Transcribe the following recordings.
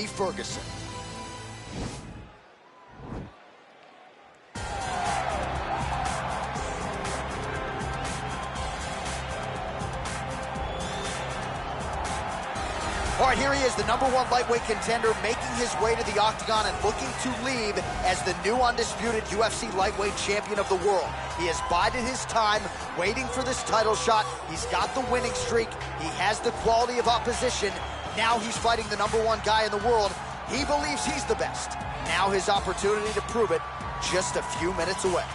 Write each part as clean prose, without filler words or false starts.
Ferguson. All right, here he is, the #1 lightweight contender, making his way to the octagon and looking to leave as the new undisputed UFC lightweight champion of the world. He has bided his time, waiting for this title shot. He's got the winning streak. He has the quality of opposition. Now he's fighting the #1 guy in the world. He believes he's the best. Now his opportunity to prove it, just a few minutes away.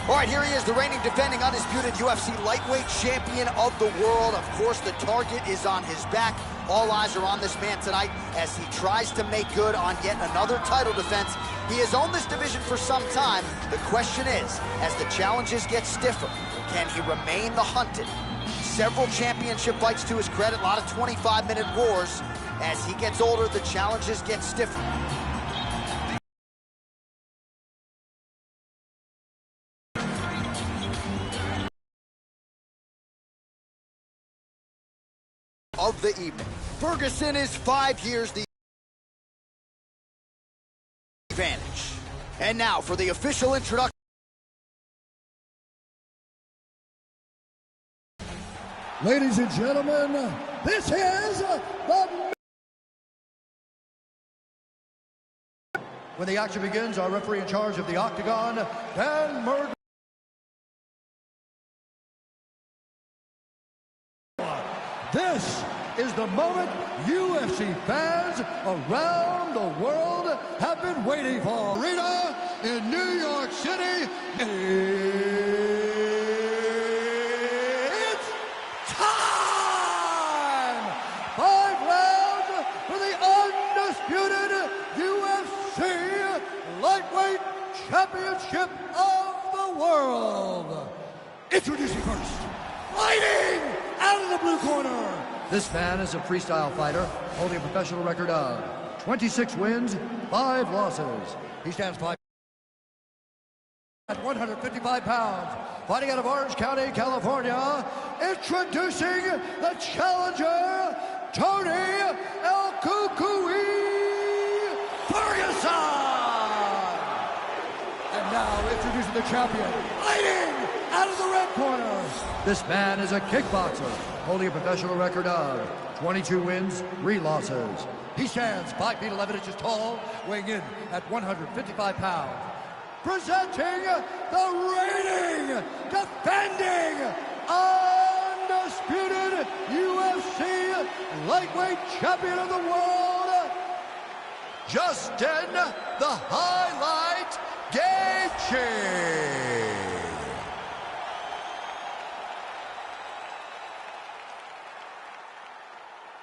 All right, here he is, the reigning, defending, undisputed UFC lightweight champion of the world. Of course, the target is on his back. All eyes are on this man tonight as he tries to make good on yet another title defense. He has owned this division for some time. The question is, as the challenges get stiffer, can he remain the hunted? Several championship fights to his credit, a lot of 25-minute wars. As he gets older, the challenges get stiffer. Of the evening. Ferguson is 5 years the advantage. And now for the official introduction. Ladies and gentlemen, this is the... When the action begins, our referee in charge of the octagon, Dan Murray. This is the moment UFC fans around the world have been waiting for. Arena in New York City. It's time! 5 rounds for the undisputed UFC Lightweight Championship of the world. Introducing first, fighting out of the blue corner. This man is a freestyle fighter holding a professional record of 26 wins, 5 losses. He stands 5 at 155 pounds, fighting out of Orange County, California. Introducing the challenger, Tony El Cucuy Ferguson. And now introducing the champion, fighting out of the red corner. This man is a kickboxer, holding a professional record of 22 wins, 3 losses. He stands 5 feet 11 inches tall, weighing in at 155 pounds. Presenting the reigning, defending, undisputed UFC lightweight champion of the world, Justin the Highlight Gaethje.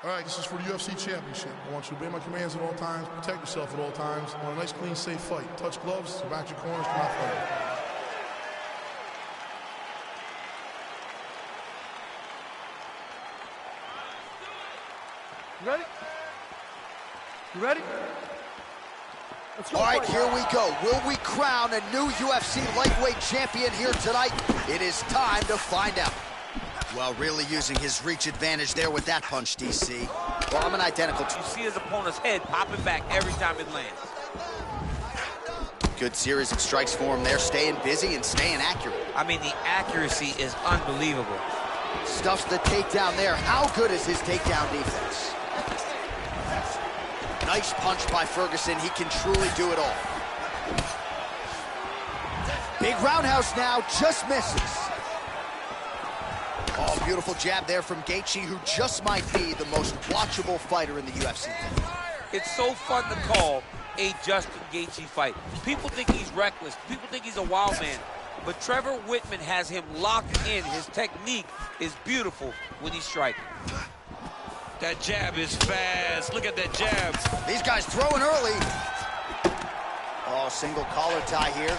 All right, this is for the UFC Championship. I want you to obey my commands at all times, protect yourself at all times. I want a nice, clean, safe fight. Touch gloves, back your corners, come out fighting. You ready? You ready? Let's go. All right, here we go. Will we crown a new UFC lightweight champion here tonight? It is time to find out. Well, really using his reach advantage there with that punch, DC. Well, I'm an identical... You see his opponent's head popping back every time it lands. Good series of strikes for him there, staying busy and staying accurate. I mean, the accuracy is unbelievable. Stuffs the takedown there. How good is his takedown defense? Nice punch by Ferguson. He can truly do it all. Big roundhouse now, just misses. Oh, beautiful jab there from Gaethje, who just might be the most watchable fighter in the UFC. It's so fun to call a Justin Gaethje fight. People think he's reckless. People think he's a wild man. But Trevor Whitman has him locked in. His technique is beautiful when he's striking. That jab is fast. Look at that jab. These guys throwing early. Oh, single collar tie here.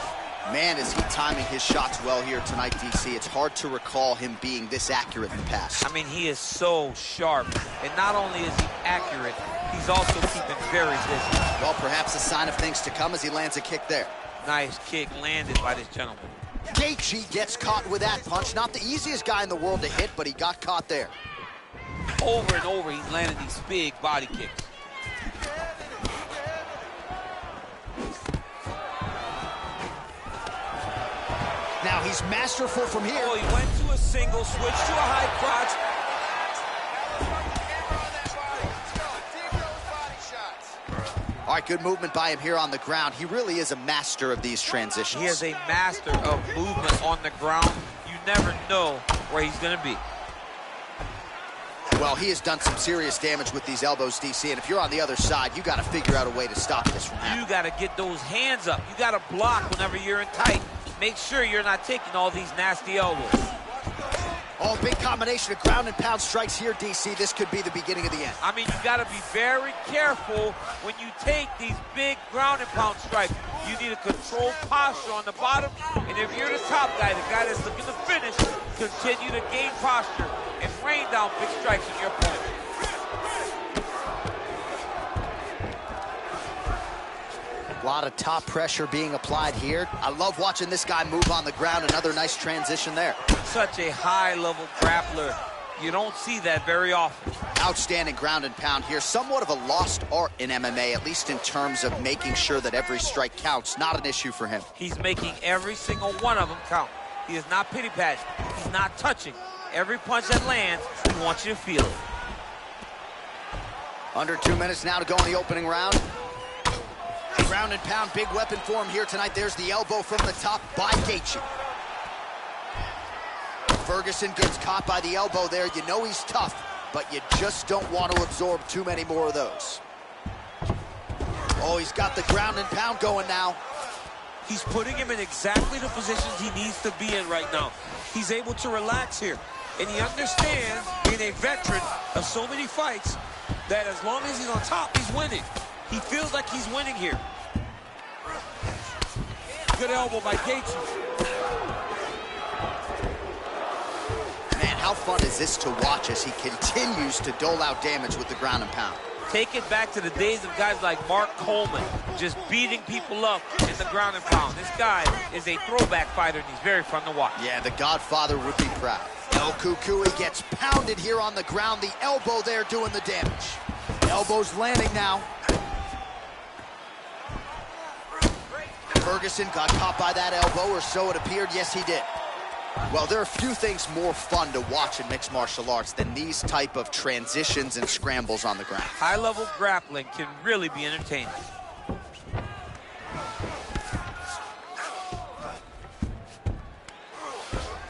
Man, is he timing his shots well here tonight, DC. It's hard to recall him being this accurate in the past. I mean, he is so sharp. And not only is he accurate, he's also keeping very busy. Well, perhaps a sign of things to come as he lands a kick there. Nice kick landed by this gentleman. Gaethje gets caught with that punch. Not the easiest guy in the world to hit, but he got caught there. Over and over, he's landing these big body kicks. Now he's masterful from here. Oh, he went to a single, switched to a high crotch. All right, good movement by him here on the ground. He really is a master of these transitions. He is a master of movement on the ground. You never know where he's going to be. Well, he has done some serious damage with these elbows, DC, and if you're on the other side, you got to figure out a way to stop this from happening. You got to get those hands up. You got to block whenever you're in tight. Make sure you're not taking all these nasty elbows. Oh, big combination of ground and pound strikes here, DC. This could be the beginning of the end. I mean, you got to be very careful when you take these big ground and pound strikes. You need a controlled posture on the bottom, and if you're the top guy, the guy that's looking to finish, continue to gain posture and rain down big strikes on your opponent. A lot of top pressure being applied here. I love watching this guy move on the ground. Another nice transition there. Such a high-level grappler. You don't see that very often. Outstanding ground and pound here. Somewhat of a lost art in MMA, at least in terms of making sure that every strike counts. Not an issue for him. He's making every single one of them count. He is not pity-patting. He's not touching. Every punch that lands, he wants you to feel it. Under 2 minutes now to go in the opening round. Ground and pound, big weapon for him here tonight. There's the elbow from the top by Gaethje. Ferguson gets caught by the elbow there. You know he's tough, but you just don't want to absorb too many more of those. Oh, he's got the ground and pound going now. He's putting him in exactly the positions he needs to be in right now. He's able to relax here. And he understands, being a veteran of so many fights, that as long as he's on top, he's winning. He feels like he's winning here. Good elbow by Gaethje. Man, how fun is this to watch as he continues to dole out damage with the ground and pound? Take it back to the days of guys like Mark Coleman, just beating people up in the ground and pound. This guy is a throwback fighter, and he's very fun to watch. Yeah, the Godfather would be proud. El Kukui gets pounded here on the ground. The elbow there doing the damage. Elbows landing now. Ferguson got caught by that elbow, or so it appeared. Yes, he did. Well, there are few things more fun to watch in mixed martial arts than these type of transitions and scrambles on the ground. High-level grappling can really be entertaining.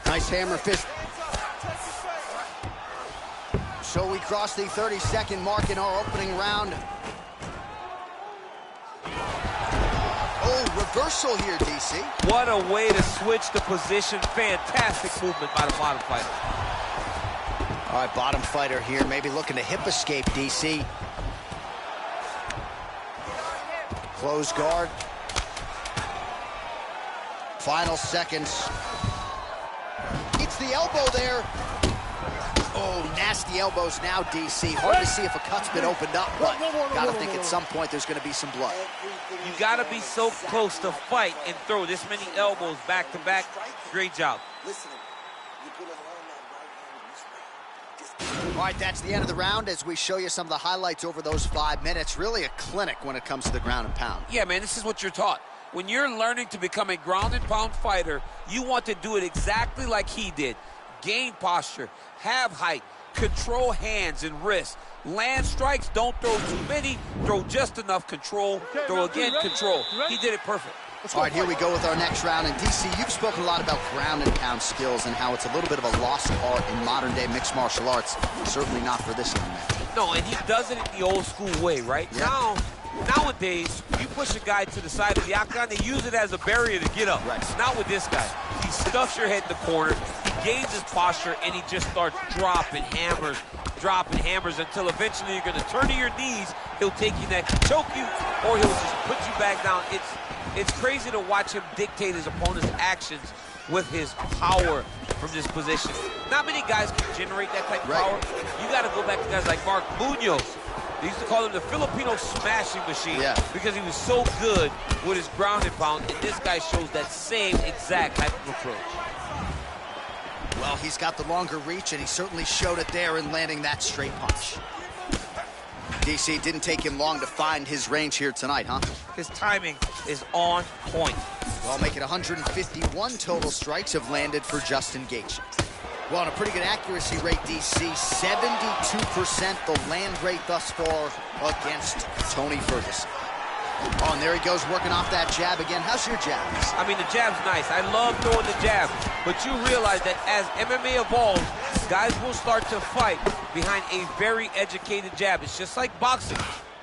Nice hammer fist. So we cross the 30-second mark in our opening round. Oh, reversal here, DC. What a way to switch the position. Fantastic movement by the bottom fighter. All right, bottom fighter here, maybe looking to hip escape, DC. Close guard. Final seconds. It's the elbow there. Oh, nasty elbows now, DC. Hard to see if a cut's been opened up, but gotta think at some point there's gonna be some blood. You gotta be so close to fight and throw this many elbows back to back. Great job. All right, that's the end of the round as we show you some of the highlights over those 5 minutes. Really a clinic when it comes to the ground and pound. Yeah, man, this is what you're taught. When you're learning to become a ground and pound fighter, you want to do it exactly like he did. Gain posture, have height, control hands and wrists. Land strikes, don't throw too many, throw just enough, control, throw again, control. He did it perfect. All right, here we go with our next round. And DC, you've spoken a lot about ground and pound skills and how it's a little bit of a lost art in modern day mixed martial arts. Certainly not for this young man. No, and he does it in the old school way, right? Yeah. Nowadays, you push a guy to the side of the octagon, they use it as a barrier to get up. Right. Not with this guy. He stuffs your head in the corner, he gains his posture, and he just starts dropping hammers until eventually you're going to turn to your knees. He'll take you next, choke you, or he'll just put you back down. It's It's crazy to watch him dictate his opponent's actions with his power from this position. Not many guys can generate that type of power. You got to go back to guys like Mark Munoz. They used to call him the Filipino smashing machine because he was so good with his ground and pound, and this guy shows that same exact type of approach. Well, he's got the longer reach, and he certainly showed it there in landing that straight punch. DC, didn't take him long to find his range here tonight, huh? His timing is on point. Well, making 151 total strikes have landed for Justin Gaethje. Well, on a pretty good accuracy rate, DC, 72% the land rate thus far against Tony Ferguson. Oh, and there he goes, working off that jab again. How's your jab? I mean, the jab's nice. I love throwing the jab. But you realize that as MMA evolves, guys will start to fight behind a very educated jab. It's just like boxing.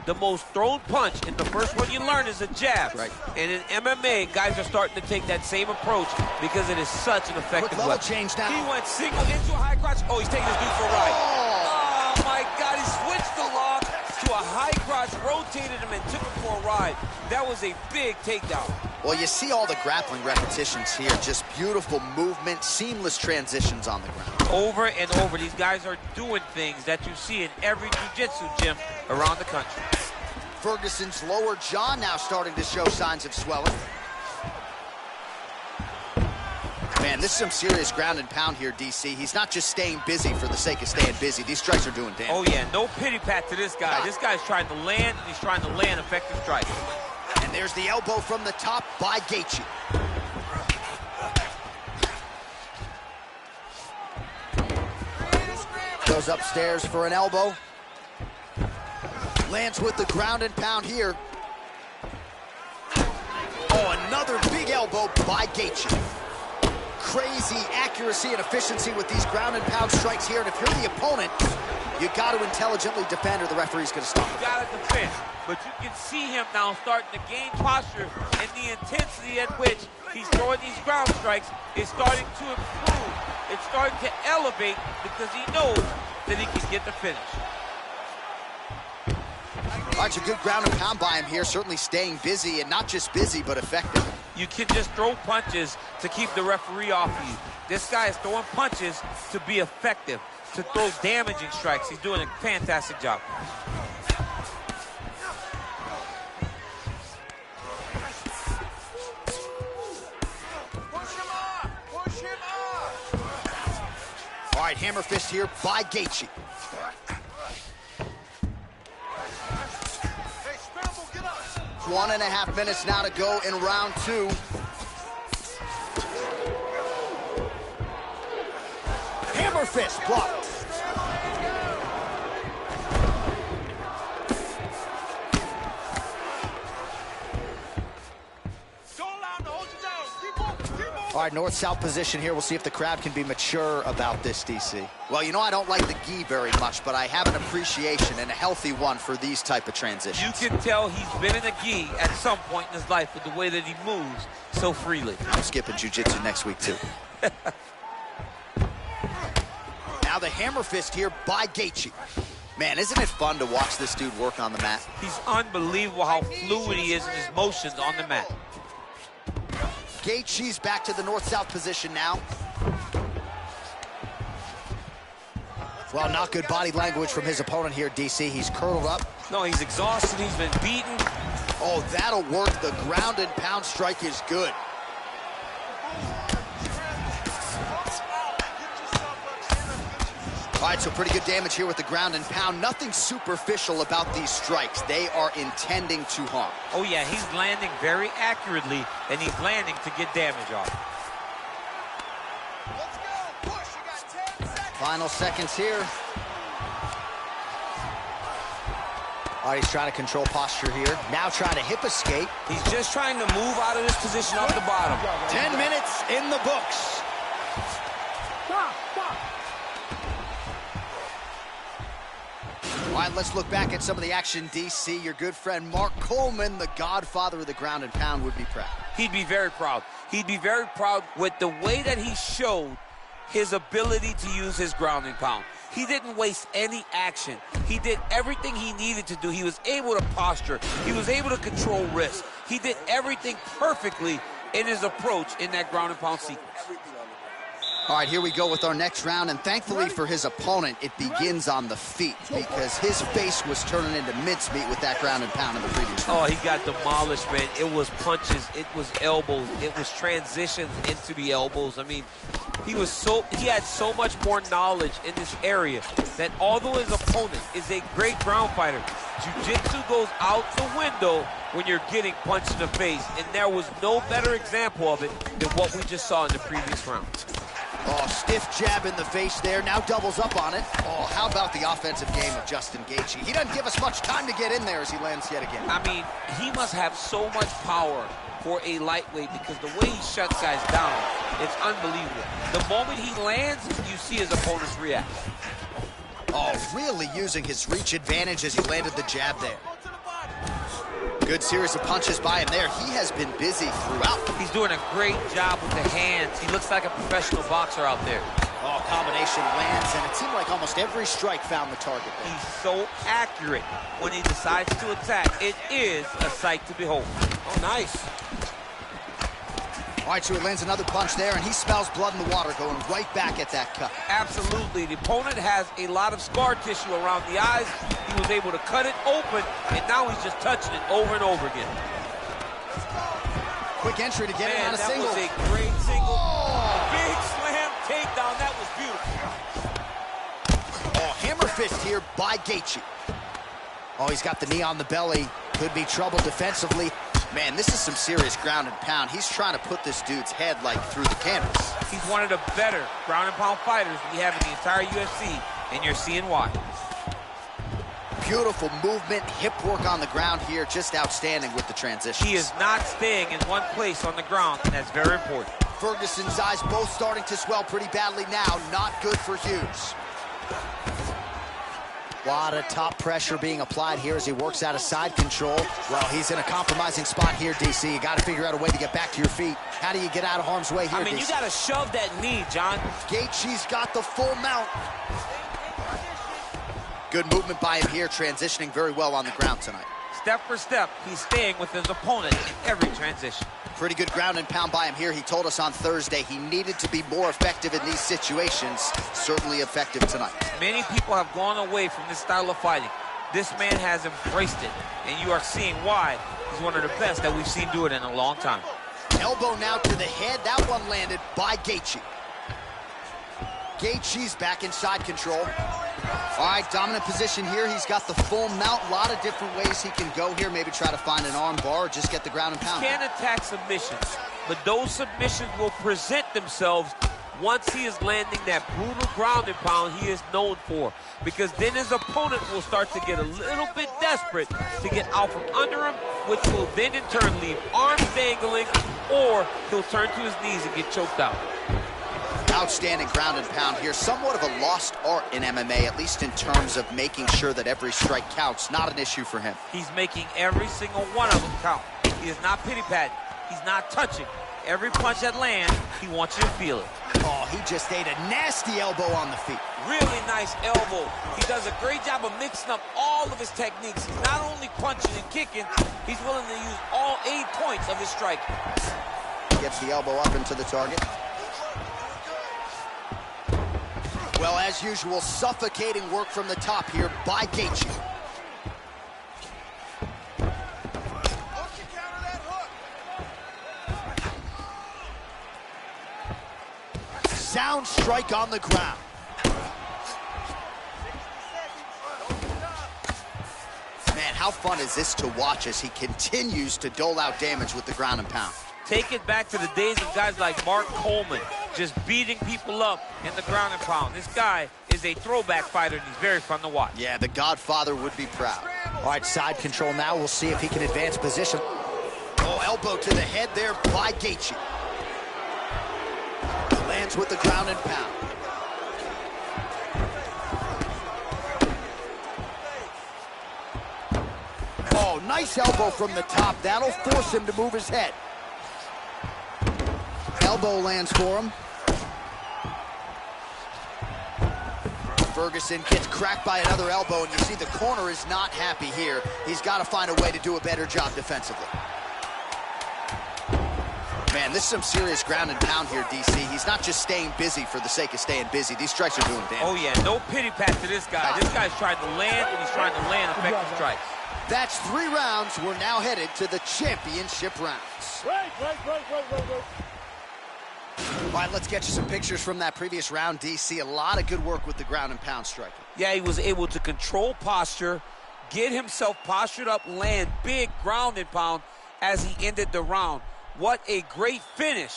The most thrown punch, and the first one you learn is a jab. Right. And in MMA, guys are starting to take that same approach because it is such an effective level weapon. change now. He went single into a high crotch. Oh, he's taking his dude for a ride. Oh, my God, he switched the lock to a high crotch, rotated him, and took him for a ride. That was a big takedown. Well, you see all the grappling repetitions here. Just beautiful movement, seamless transitions on the ground. Over and over, these guys are doing things that you see in every jiu-jitsu gym around the country. Ferguson's lower jaw now starting to show signs of swelling. Man, this is some serious ground and pound here, DC. He's not just staying busy for the sake of staying busy. These strikes are doing damage. Oh, yeah, no pity pat to this guy. This guy's trying to land, and he's trying to land effective strikes. And there's the elbow from the top by Gaethje. Goes upstairs for an elbow. Lands with the ground and pound here. Oh, another big elbow by Gaethje. Crazy accuracy and efficiency with these ground and pound strikes here. And if you're the opponent, you got to intelligently defend or the referee's going to stop. You got to defend. But you can see him now starting to gain posture, and the intensity at which he's throwing these ground strikes is starting to improve. It's starting to elevate because he knows that he can get the finish. All right, a good ground and pound by him here, certainly staying busy, and not just busy, but effective. You can just throw punches to keep the referee off of you. This guy is throwing punches to be effective, to throw damaging strikes. He's doing a fantastic job. All right, hammer fist here by Gaethje. Hey, 1.5 minutes now to go in round 2. Hammer fist blocked. All right, north-south position here. We'll see if the crowd can be mature about this, DC. Well, you know I don't like the gi very much, but I have an appreciation and a healthy one for these type of transitions. You can tell he's been in a gi at some point in his life with the way that he moves so freely. I'm skipping jiu-jitsu next week, too. Now the hammer fist here by Gaethje. Man, isn't it fun to watch this dude work on the mat? He's unbelievable how fluid he is in his motions on the mat. Gaethje's back to the north-south position now. Well, not good body language from his opponent here, DC. He's curled up. No, he's exhausted. He's been beaten. Oh, that'll work. The ground and pound strike is good. All right, so pretty good damage here with the ground and pound. Nothing superficial about these strikes. They are intending to harm. Oh, yeah, he's landing very accurately, and he's landing to get damage off. Let's go, push, you got 10 seconds. Final seconds here. All right, he's trying to control posture here. Now trying to hip escape. He's just trying to move out of this position off the bottom. 10 minutes in the books. All right, let's look back at some of the action, DC. Your good friend Mark Coleman, the godfather of the ground and pound, would be proud. He'd be very proud. He'd be very proud with the way that he showed his ability to use his ground and pound. He didn't waste any action. He did everything he needed to do. He was able to posture. He was able to control wrist. He did everything perfectly in his approach in that ground and pound sequence. All right, here we go with our next round, and thankfully for his opponent, it begins on the feet because his face was turning into mincemeat with that ground and pound in the previous round. Oh, he got demolished, man. It was punches, it was elbows, it was transitions into the elbows. I mean, he had so much more knowledge in this area that although his opponent is a great ground fighter, jiu-jitsu goes out the window when you're getting punched in the face, and there was no better example of it than what we just saw in the previous round. Oh, stiff jab in the face there, now doubles up on it. Oh, how about the offensive game of Justin Gaethje? He doesn't give us much time to get in there as he lands yet again. I mean, he must have so much power for a lightweight because the way he shuts guys down, it's unbelievable. The moment he lands, you see his opponents react. Oh, really using his reach advantage as he landed the jab there. Good series of punches by him there. He has been busy throughout. He's doing a great job with the hands. He looks like a professional boxer out there. Oh, combination lands, and it seemed like almost every strike found the target there. He's so accurate when he decides to attack. It is a sight to behold. Oh, nice. All right, so he lands another punch there, and he smells blood in the water, going right back at that cut. Absolutely. The opponent has a lot of scar tissue around the eyes. He was able to cut it open, and now he's just touching it over and over again. Quick entry to get it on a single. That was a great single. Oh. Big slam takedown. That was beautiful. Oh, hammer fist here by Gaethje. Oh, he's got the knee on the belly. Could be trouble defensively. Man, this is some serious ground and pound. He's trying to put this dude's head like through the canvas. He's one of the better ground and pound fighters we have in the entire UFC, and you're seeing why. Beautiful movement, hip work on the ground here, just outstanding with the transitions. He is not staying in one place on the ground, and that's very important. Ferguson's eyes both starting to swell pretty badly now. Not good for Hughes. A lot of top pressure being applied here as he works out of side control. Well, he's in a compromising spot here, DC. You got to figure out a way to get back to your feet. How do you get out of harm's way here, I mean, DC? you got to shove that knee, John. Gaethje's got the full mount. Good movement by him here, transitioning very well on the ground tonight. Step for step, he's staying with his opponent in every transition. Pretty good ground and pound by him here. He told us on Thursday he needed to be more effective in these situations. Certainly effective tonight. Many people have gone away from this style of fighting. This man has embraced it, and you are seeing why he's one of the best that we've seen do it in a long time. Elbow now to the head. That one landed by Gaethje. Gaethje's back in side control. All right, dominant position here. He's got the full mount. A lot of different ways he can go here. Maybe try to find an arm bar or just get the ground and pound. He can attack submissions, but those submissions will present themselves once he is landing that brutal ground and pound he is known for. Because then his opponent will start to get a little bit desperate to get out from under him, which will then in turn leave arms dangling, or he'll turn to his knees and get choked out. Outstanding ground and pound here. Somewhat of a lost art in MMA, at least in terms of making sure that every strike counts. Not an issue for him. He's making every single one of them count. He is not pity-patting. He's not touching. Every punch that lands, he wants you to feel it. Oh, he just ate a nasty elbow on the feet. Really nice elbow. He does a great job of mixing up all of his techniques. He's not only punching and kicking, he's willing to use all 8 points of his strike. Gets the elbow up into the target. Well, as usual, suffocating work from the top here by Gaethje. Sound strike on the ground. Man, how fun is this to watch as he continues to dole out damage with the ground and pound? Take it back to the days of guys like Mark Coleman, just beating people up in the ground and pound. This guy is a throwback fighter, and he's very fun to watch. Yeah, the Godfather would be proud. All right, side control now. We'll see if he can advance position. Oh, elbow to the head there by Gaethje. Lands with the ground and pound. Oh, nice elbow from the top. That'll force him to move his head. Elbow lands for him. Ferguson gets cracked by another elbow, and you see the corner is not happy here. He's got to find a way to do a better job defensively. Man, this is some serious ground and pound here, DC. He's not just staying busy for the sake of staying busy. These strikes are doing damage. Oh, yeah, no pity pat to this guy. This guy's trying to land, and he's trying to land effective strikes. That's 3 rounds. We're now headed to the championship rounds. Right. All right, let's get you some pictures from that previous round, DC. A lot of good work with the ground and pound striking. Yeah, he was able to control posture, get himself postured up, land big ground and pound as he ended the round. What a great finish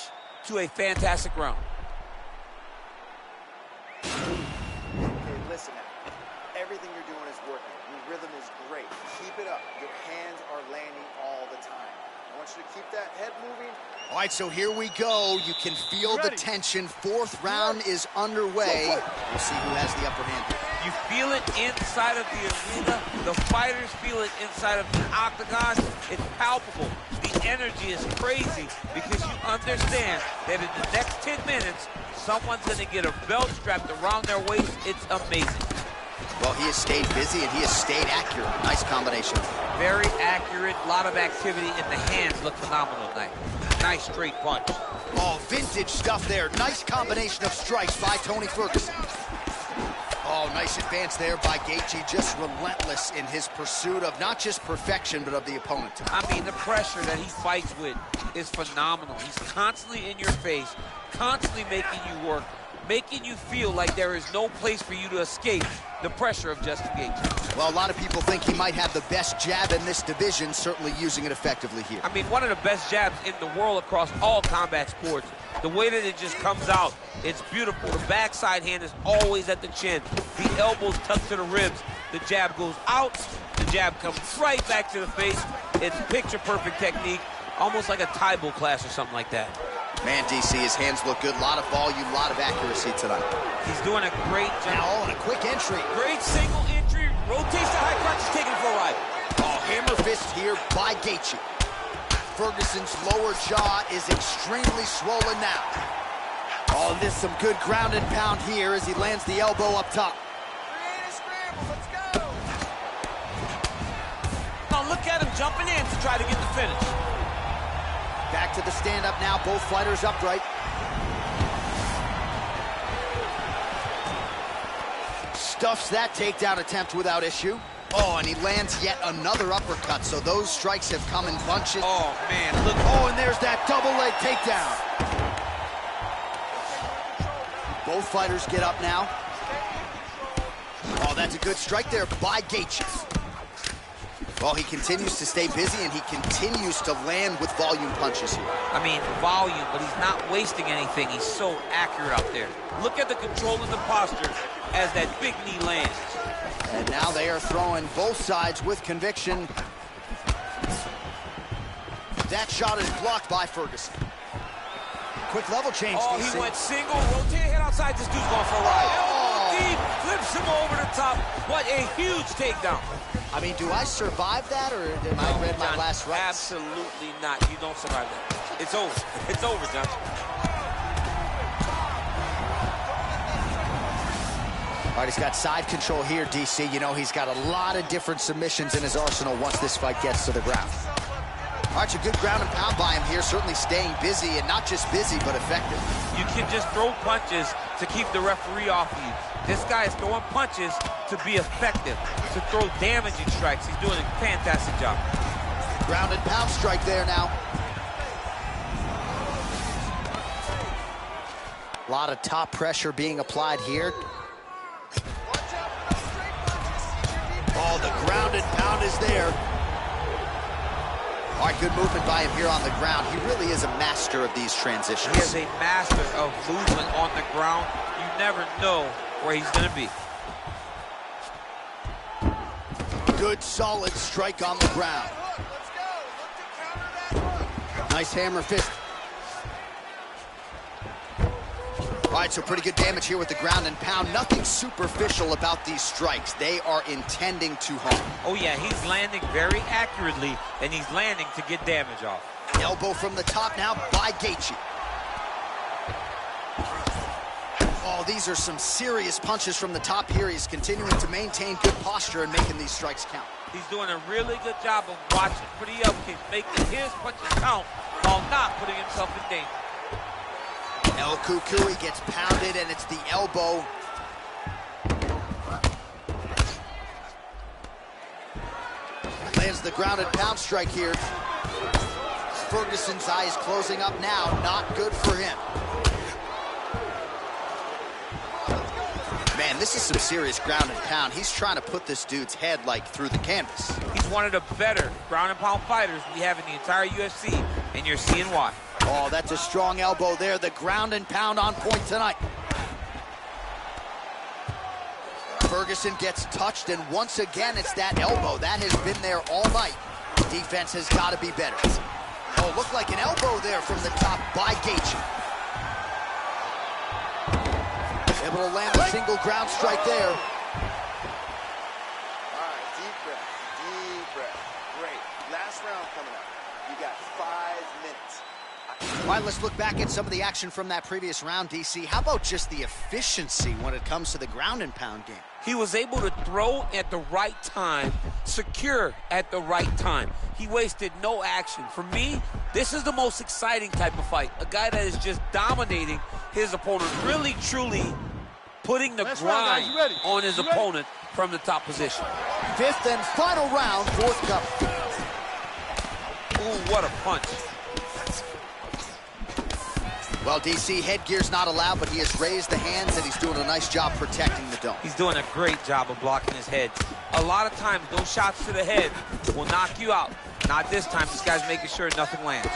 to a fantastic round. Okay, listen now. Everything you're doing is working. Your rhythm is great. Keep it up. Your hands are landing all the time. I want you to keep that head moving. All right, so here we go. You can feel the tension. 4th round is underway. We'll see who has the upper hand here. You feel it inside of the arena. The fighters feel it inside of the octagon. It's palpable. The energy is crazy because you understand that in the next 10 minutes, someone's going to get a belt strapped around their waist. It's amazing. Well, he has stayed busy, and he has stayed accurate. Nice combination. Very accurate. A lot of activity, and the hands look phenomenal tonight. Nice straight punch. Oh, vintage stuff there. Nice combination of strikes by Tony Ferguson. Oh, nice advance there by Gaethje. Just relentless in his pursuit of not just perfection, but of the opponent. I mean, the pressure that he fights with is phenomenal. He's constantly in your face, constantly making you work, making you feel like there is no place for you to escape the pressure of Justin Gaethje. Well, a lot of people think he might have the best jab in this division, certainly using it effectively here. I mean, one of the best jabs in the world across all combat sports. The way that it just comes out, it's beautiful. The backside hand is always at the chin. The elbows tucked to the ribs. The jab goes out. The jab comes right back to the face. It's picture-perfect technique, almost like a Taibo class or something like that. Man, DC, his hands look good. A lot of volume, a lot of accuracy tonight. He's doing a great job. Now, all in a quick entry. Great single entry. Rotates the high crotch, is taking it for a ride. Oh, hammer fist here by Gaethje. Ferguson's lower jaw is extremely swollen now. Oh, this is some good ground and pound here as he lands the elbow up top. Create a scramble. Let's go. Now look at him jumping in to try to get the finish. Back to the stand-up now, both fighters upright. Stuffs that takedown attempt without issue. Oh, and he lands yet another uppercut, so those strikes have come in bunches. Oh, man, look. Oh, and there's that double leg takedown. Both fighters get up now. Oh, that's a good strike there by Gaethje. Well, he continues to stay busy, and he continues to land with volume punches here. I mean, volume, but he's not wasting anything. He's so accurate out there. Look at the control of the posture as that big knee lands. And now they are throwing both sides with conviction. That shot is blocked by Ferguson. Quick level change, Oh, DC. he went single, rotate head outside. This dude's going for a ride. Elbow deep, flips him over the top. What a huge takedown. I mean, do I survive that, or did I read my John, last rights? Absolutely not. You don't survive that. It's over. It's over, John. All right, he's got side control here, DC. You know, he's got a lot of different submissions in his arsenal once this fight gets to the ground. All right, a good ground and pound by him here, certainly staying busy, and not just busy, but effective. You can just throw punches to keep the referee off of you. This guy is throwing punches to be effective, to throw damaging strikes. He's doing a fantastic job. Ground and pound strike there now. A lot of top pressure being applied here. Oh, the ground and pound is there. All right, good movement by him here on the ground. He really is a master of these transitions. He is a master of movement on the ground. You never know where he's going to be. Good, solid strike on the ground. Let's go. Look to counter that hook. Nice hammer fist. All right, so pretty good damage here with the ground and pound. Nothing superficial about these strikes. They are intending to harm. Oh, yeah, he's landing very accurately, and he's landing to get damage off. Elbow from the top now by Gaethje. Oh, Oh, these are some serious punches from the top here. He's continuing to maintain good posture and making these strikes count. He's doing a really good job of watching for the upkick, making his punches count while not putting himself in danger. El Cucuy gets pounded, and it's the elbow. Lands the grounded pound strike here. Ferguson's eyes closing up now. Not good for him. Man, this is some serious ground and pound. He's trying to put this dude's head, like, through the canvas. He's one of the better ground and pound fighters we have in the entire UFC, and you're seeing why. Oh, that's a strong elbow there. The ground and pound on point tonight. Ferguson gets touched, and once again, it's that elbow. That has been there all night. Defense has got to be better. Oh, looked like an elbow there from the top by Gaethje. Able to land a single ground strike there. All right, deep breath. Great. Last round coming up. You got 5 minutes. All right, let's look back at some of the action from that previous round, DC. How about just the efficiency when it comes to the ground and pound game? He was able to throw at the right time, secure at the right time. He wasted no action. For me, this is the most exciting type of fight. A guy that is just dominating his opponent, really, truly putting the grind on his opponent from the top position. 5th and final round, 4th cover. Ooh, what a punch. Well, DC, headgear's not allowed, but he has raised the hands, and he's doing a nice job protecting the dome. He's doing a great job of blocking his head. A lot of times, those shots to the head will knock you out. Not this time. This guy's making sure nothing lands.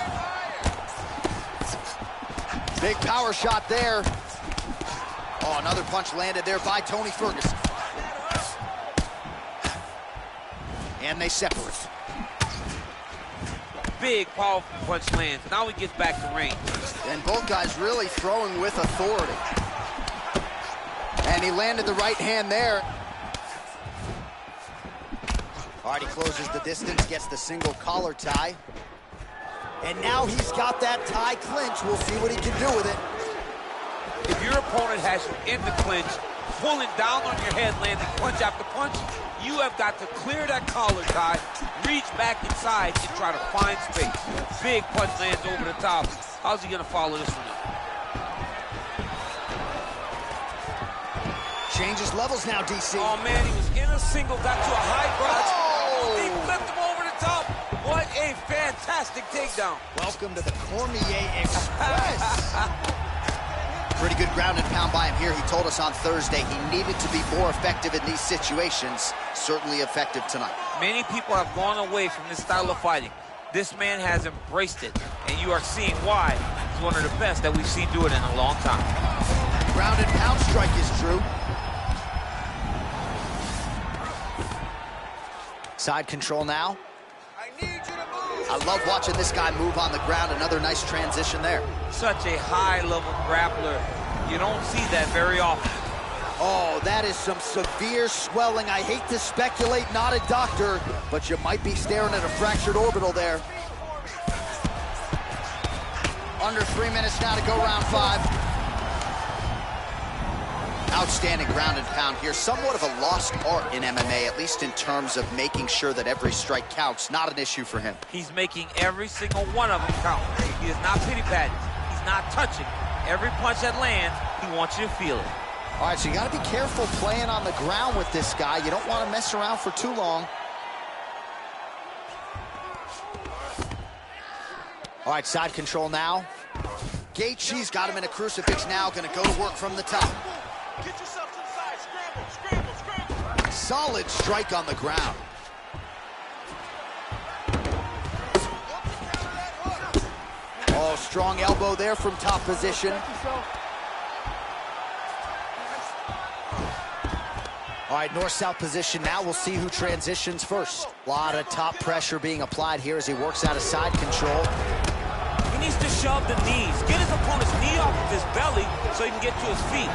Big power shot there. Oh, another punch landed there by Tony Ferguson. And they separate. Big, powerful punch lands. Now he gets back to range. And both guys really throwing with authority. And he landed the right hand there. All right, he closes the distance, gets the single collar tie. And now he's got that tie clinch. We'll see what he can do with it. If your opponent has you in the clinch, pulling down on your head, landing punch after punch, you have got to clear that collar tie, reach back inside, and try to find space. Big punch lands over the top. How's he going to follow this one up? Changes levels now, DC. Oh, man, he was in a single, got to a high crotch. Oh! He flipped him over the top. What a fantastic takedown. Welcome to the Cormier Express. Pretty good ground and pound by him here. He told us on Thursday he needed to be more effective in these situations. Certainly effective tonight. Many people have gone away from this style of fighting. This man has embraced it, and you are seeing why he's one of the best that we've seen do it in a long time. Ground and pound strike is true. Side control now. I need you to move. I love watching this guy move on the ground. Another nice transition there. Such a high-level grappler. You don't see that very often. Oh, that is some severe swelling. I hate to speculate, not a doctor, but you might be staring at a fractured orbital there. Under 3 minutes now to go, round 5. Outstanding ground and pound here. Somewhat of a lost art in MMA, at least in terms of making sure that every strike counts. Not an issue for him. He's making every single one of them count. He is not pity-patting. He's not touching. Every punch that lands, he wants you to feel it. All right, so you got to be careful playing on the ground with this guy. You don't want to mess around for too long. All right, side control now. Gaethje's got him in a crucifix now. Going to go to work from the top. Get yourself to the side. Scramble. Solid strike on the ground. Oh, strong elbow there from top position. All right, north-south position now. We'll see who transitions first. A lot of top pressure being applied here as he works out of side control. He needs to shove the knees. Get his opponent's knee off of his belly so he can get to his feet.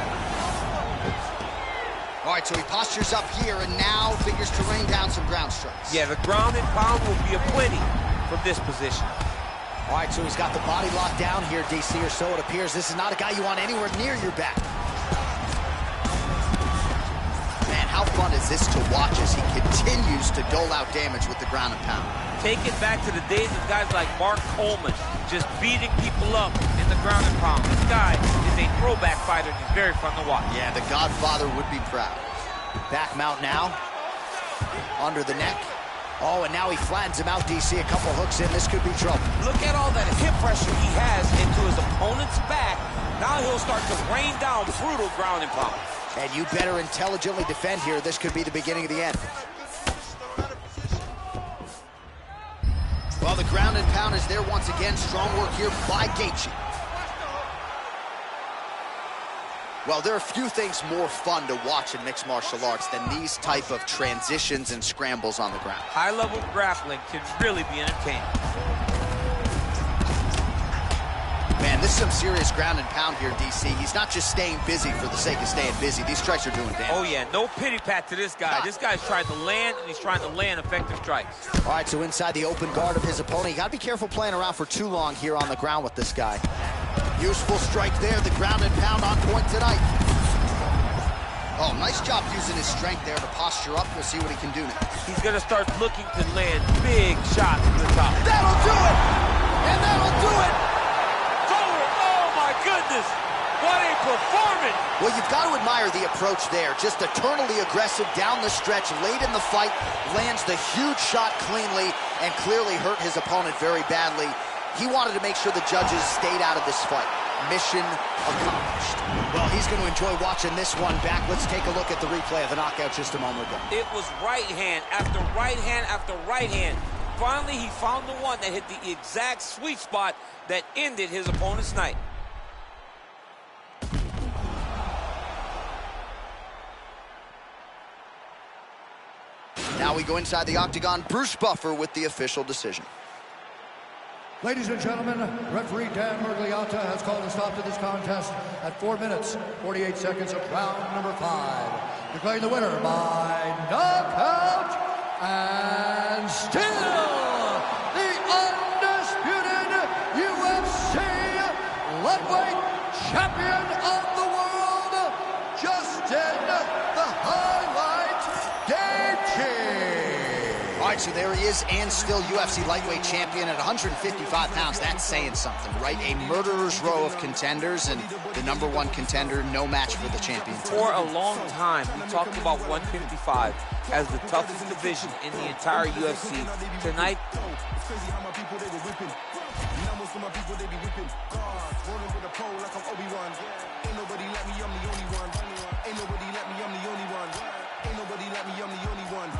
All right, so he postures up here and now figures to rain down some ground strikes. Yeah, the ground and pound will be aplenty from this position. All right, so he's got the body locked down here, DC, or so it appears. This is not a guy you want anywhere near your back. fun is this to watch as he continues to dole out damage with the ground and pound? Take it back to the days of guys like Mark Coleman, just beating people up in the ground and pound. This guy is a throwback fighter, and he's very fun to watch. Yeah, the Godfather would be proud. Back mount now, under the neck. Oh, and now he flattens him out, DC. A couple hooks in, this could be trouble. Look at all that hip pressure he has into his opponent's back. Now he'll start to rain down brutal ground and pound. And you better intelligently defend here. This could be the beginning of the end. Well, the ground and pound is there once again. Strong work here by Gaethje. Well, there are few things more fun to watch in mixed martial arts than these type of transitions and scrambles on the ground. High-level grappling can really be entertaining. Man, this is some serious ground and pound here, DC. He's not just staying busy for the sake of staying busy. These strikes are doing damage. Oh, yeah, no pity pat to this guy. This guy's trying to land, and he's trying to land effective strikes. All right, so inside the open guard of his opponent. You got to be careful playing around for too long here on the ground with this guy. Useful strike there, the ground and pound on point tonight. Oh, nice job using his strength there to posture up. We'll see what he can do now. He's going to start looking to land big shots to the top. That'll do it! And that'll do it! Oh, my goodness! What a performance! Well, you've got to admire the approach there. Just eternally aggressive down the stretch, late in the fight, lands the huge shot cleanly, and clearly hurt his opponent very badly. He wanted to make sure the judges stayed out of this fight. Mission accomplished. Well, he's going to enjoy watching this one back. Let's take a look at the replay of the knockout just a moment ago. It was right hand after right hand after right hand. Finally, he found the one that hit the exact sweet spot that ended his opponent's night. Now we go inside the octagon. Bruce Buffer with the official decision. Ladies and gentlemen, referee Dan Murgliata has called a stop to this contest at 4 minutes, 48 seconds of round number 5. Declaring the winner by knockout and still the undisputed UFC lightweight champion of the world, Justin the Highlight Gaethje. All right, so there he is, and still UFC lightweight champion at 155 pounds. That's saying something, right? A murderer's row of contenders, and the #1 contender, no match for the champion. For a long time, we talked about 155 as the toughest division in the entire UFC. Tonight, Ain't nobody like me, I'm the only one.